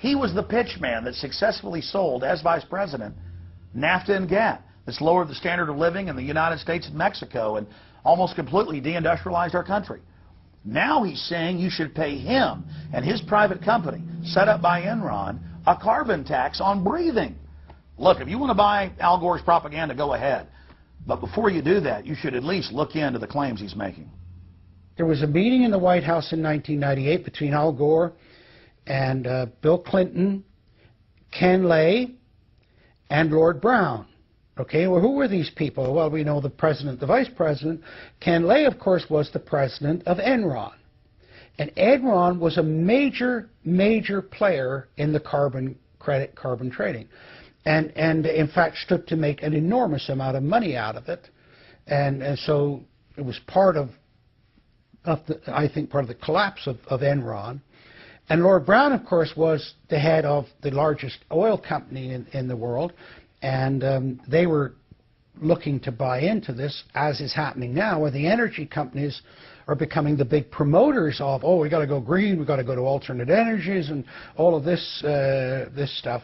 He was the pitch man that successfully sold, as vice president, NAFTA and GATT. That's lowered the standard of living in the United States and Mexico and almost completely deindustrialized our country. Now he's saying you should pay him and his private company, set up by Enron, a carbon tax on breathing. Look, if you want to buy Al Gore's propaganda, go ahead. But before you do that, you should at least look into the claims he's making. There was a meeting in the White House in 1998 between Al Gore and Bill Clinton, Ken Lay, and Lord Brown. Okay, well, who were these people? Well, we know the president, the vice president. Ken Lay, of course, was the president of Enron. And Enron was a major, major player in the carbon credit, carbon trading. And in fact, stood to make an enormous amount of money out of it. And so it was part of I think, part of the collapse of Enron. And Lord Brown, of course, was the head of the largest oil company in the world. And they were looking to buy into this, as is happening now, where the energy companies are becoming the big promoters of, oh, we got to go green, we got to go to alternate energies, and all of this this stuff.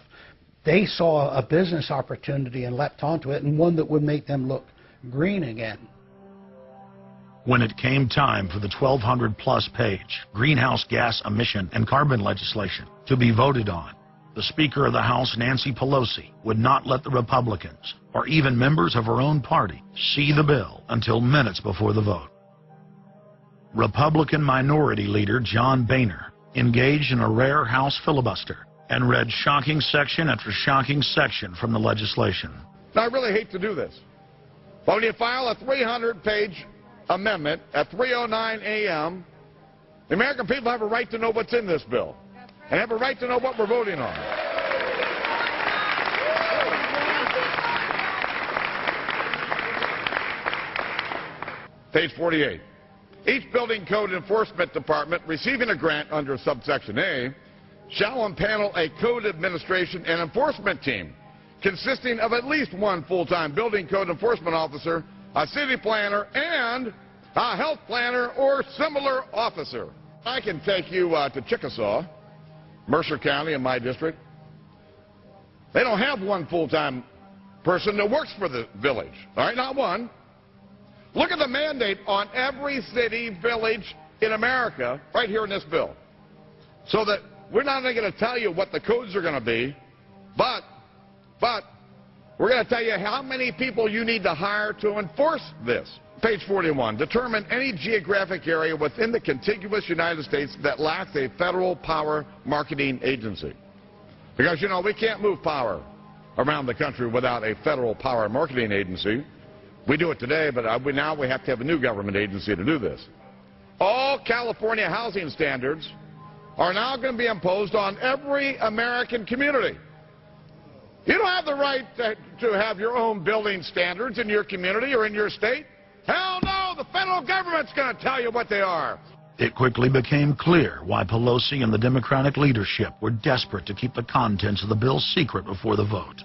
They saw a business opportunity and leapt onto it, and one that would make them look green again. When it came time for the 1,200-plus page greenhouse gas emission and carbon legislation to be voted on, the Speaker of the House, Nancy Pelosi, would not let the Republicans, or even members of her own party, see the bill until minutes before the vote. Republican Minority Leader John Boehner engaged in a rare House filibuster and read shocking section after shocking section from the legislation. Now, I really hate to do this, but when you file a 300-page amendment at 3:09 a.m., the American people have a right to know what's in this bill and have a right to know what we're voting on. Page 48. Each building code enforcement department receiving a grant under subsection A shall impanel a code administration and enforcement team consisting of at least one full-time building code enforcement officer, a city planner, and a health planner or similar officer. I can take you to Chickasaw, Mercer County in my district. They don't have one full-time person that works for the village, all right, not one. Look at the mandate on every city, village in America right here in this bill. So that we're not only going to tell you what the codes are going to be, but we're going to tell you how many people you need to hire to enforce this. Page 41, determine any geographic area within the contiguous United States that lacks a federal power marketing agency. Because, you know, we can't move power around the country without a federal power marketing agency. We do it today, but now we have to have a new government agency to do this. All California housing standards are now going to be imposed on every American community. You don't have the right to have your own building standards in your community or in your state. Hell no, the federal government's going to tell you what they are. It quickly became clear why Pelosi and the Democratic leadership were desperate to keep the contents of the bill secret before the vote.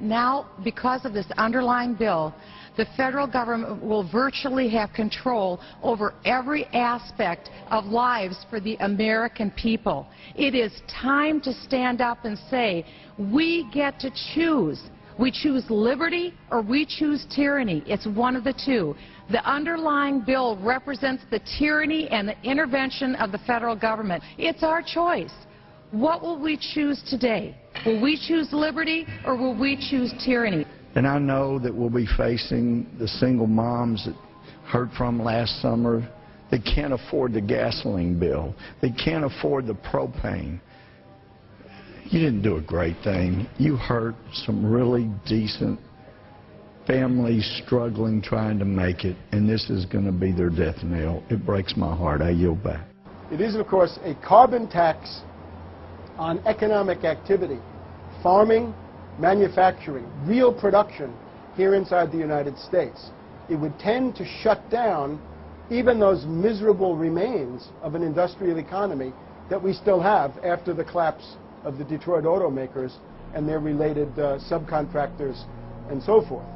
Now, because of this underlying bill, the federal government will virtually have control over every aspect of lives for the American people. It is time to stand up and say, we get to choose. We choose liberty or we choose tyranny. It's one of the two. The underlying bill represents the tyranny and the intervention of the federal government. It's our choice. What will we choose today? Will we choose liberty or will we choose tyranny? And I know that we'll be facing the single moms that heard from last summer. They can't afford the gasoline bill. They can't afford the propane. You didn't do a great thing. You hurt some really decent families struggling, trying to make it, and this is going to be their death knell. It breaks my heart. I yield back. It is, of course, a carbon tax on economic activity, farming, manufacturing, real production here inside the United States. It would tend to shut down even those miserable remains of an industrial economy that we still have after the collapse of the Detroit automakers and their related subcontractors and so forth.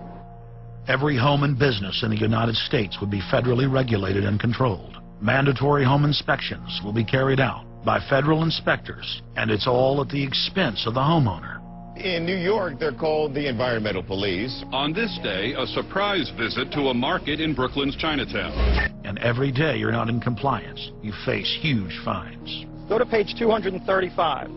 Every home and business in the United States would be federally regulated and controlled. Mandatory home inspections will be carried out. by federal inspectors, and it's all at the expense of the homeowner. In New York, they're called the environmental police. On this day, a surprise visit to a market in Brooklyn's Chinatown. And every day you're not in compliance, you face huge fines. Go to page 235.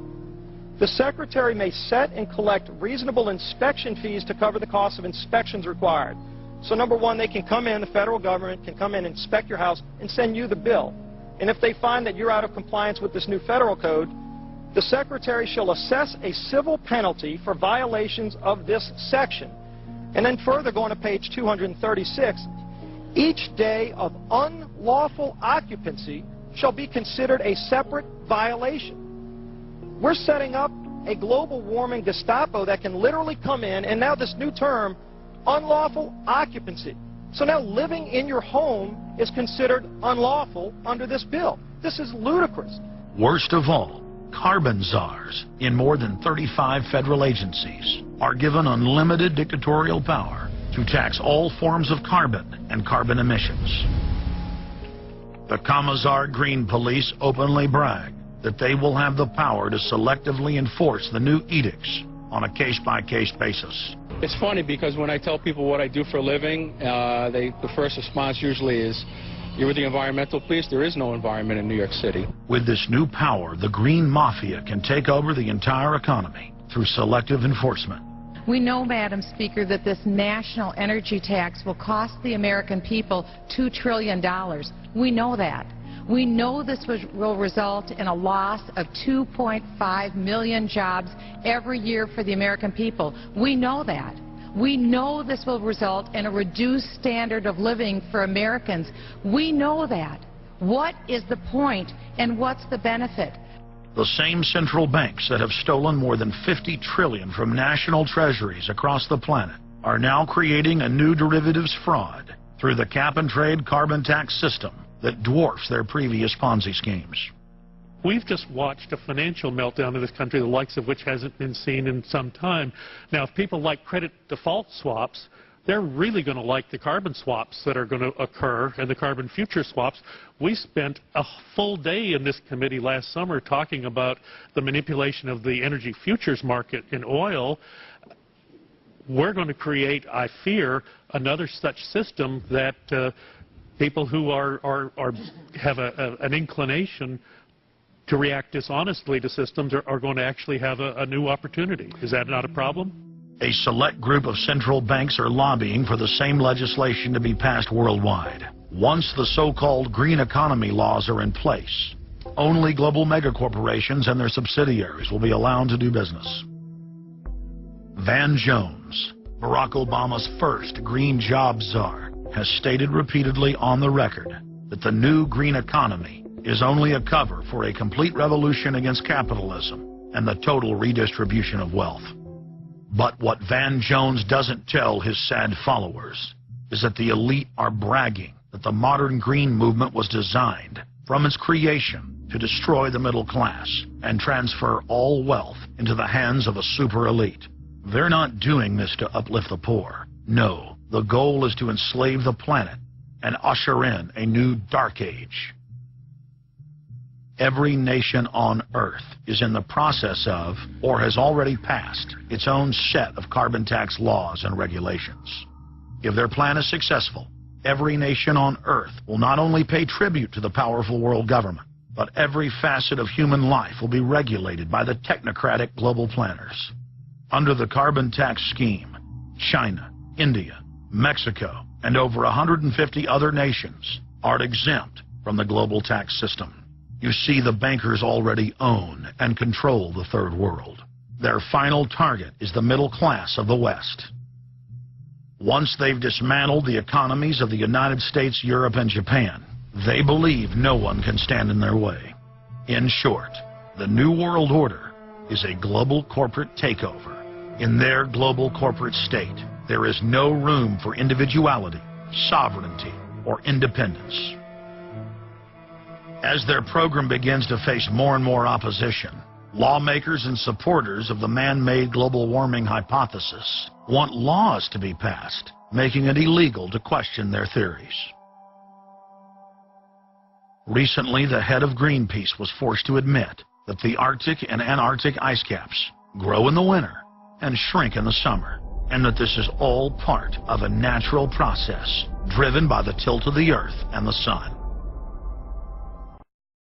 The Secretary may set and collect reasonable inspection fees to cover the cost of inspections required. So number one, they can come in, the federal government can come in and inspect your house and send you the bill. And if they find that you're out of compliance with this new federal code, the Secretary shall assess a civil penalty for violations of this section. And then further, going to page 236, each day of unlawful occupancy shall be considered a separate violation. We're setting up a global warming Gestapo that can literally come in, and now this new term, unlawful occupancy. So now living in your home is considered unlawful under this bill. This is ludicrous. Worst of all, carbon czars in more than 35 federal agencies are given unlimited dictatorial power to tax all forms of carbon and carbon emissions. The Commissar Green Police openly brag that they will have the power to selectively enforce the new edicts on a case-by-case basis. It's funny because when I tell people what I do for a living, the first response usually is, "You're with the environmental police?" There is no environment in New York City. With this new power, the green mafia can take over the entire economy through selective enforcement. We know, Madam Speaker, that this national energy tax will cost the American people $2 trillion. We know that. We know this will result in a loss of 2.5 million jobs every year for the American people. We know that. We know this will result in a reduced standard of living for Americans. We know that. What is the point and what's the benefit? The same central banks that have stolen more than $50 trillion from national treasuries across the planet are now creating a new derivatives fraud through the cap-and-trade carbon tax system that dwarfs their previous Ponzi schemes. We've just watched a financial meltdown in this country, the likes of which hasn't been seen in some time. Now, if people like credit default swaps, they're really going to like the carbon swaps that are going to occur and the carbon future swaps. We spent a full day in this committee last summer talking about the manipulation of the energy futures market in oil. We're going to create, I fear, another such system that people who have an inclination to react dishonestly to systems are going to actually have a new opportunity. Is that not a problem? A select group of central banks are lobbying for the same legislation to be passed worldwide. Once the so-called green economy laws are in place, only global megacorporations and their subsidiaries will be allowed to do business. Van Jones, Barack Obama's first green job czar, has stated repeatedly on the record that the new green economy is only a cover for a complete revolution against capitalism and the total redistribution of wealth. But what Van Jones doesn't tell his sad followers is that the elite are bragging that the modern green movement was designed from its creation to destroy the middle class and transfer all wealth into the hands of a super elite. They're not doing this to uplift the poor. No, the goal is to enslave the planet and usher in a new dark age. Every nation on Earth is in the process of, or has already passed, its own set of carbon tax laws and regulations. If their plan is successful, every nation on Earth will not only pay tribute to the powerful world government, but every facet of human life will be regulated by the technocratic global planners. Under the carbon tax scheme, China, India, Mexico, and over 150 other nations are exempt from the global tax system. You see, the bankers already own and control the third world. Their final target is the middle class of the West. Once they've dismantled the economies of the United States, Europe, and Japan, they believe no one can stand in their way. In short, the New World Order is a global corporate takeover. In their global corporate state, there is no room for individuality, sovereignty, or independence. As their program begins to face more and more opposition, lawmakers and supporters of the man-made global warming hypothesis want laws to be passed, making it illegal to question their theories. Recently, the head of Greenpeace was forced to admit that the Arctic and Antarctic ice caps grow in the winter and shrink in the summer, and that this is all part of a natural process driven by the tilt of the Earth and the Sun.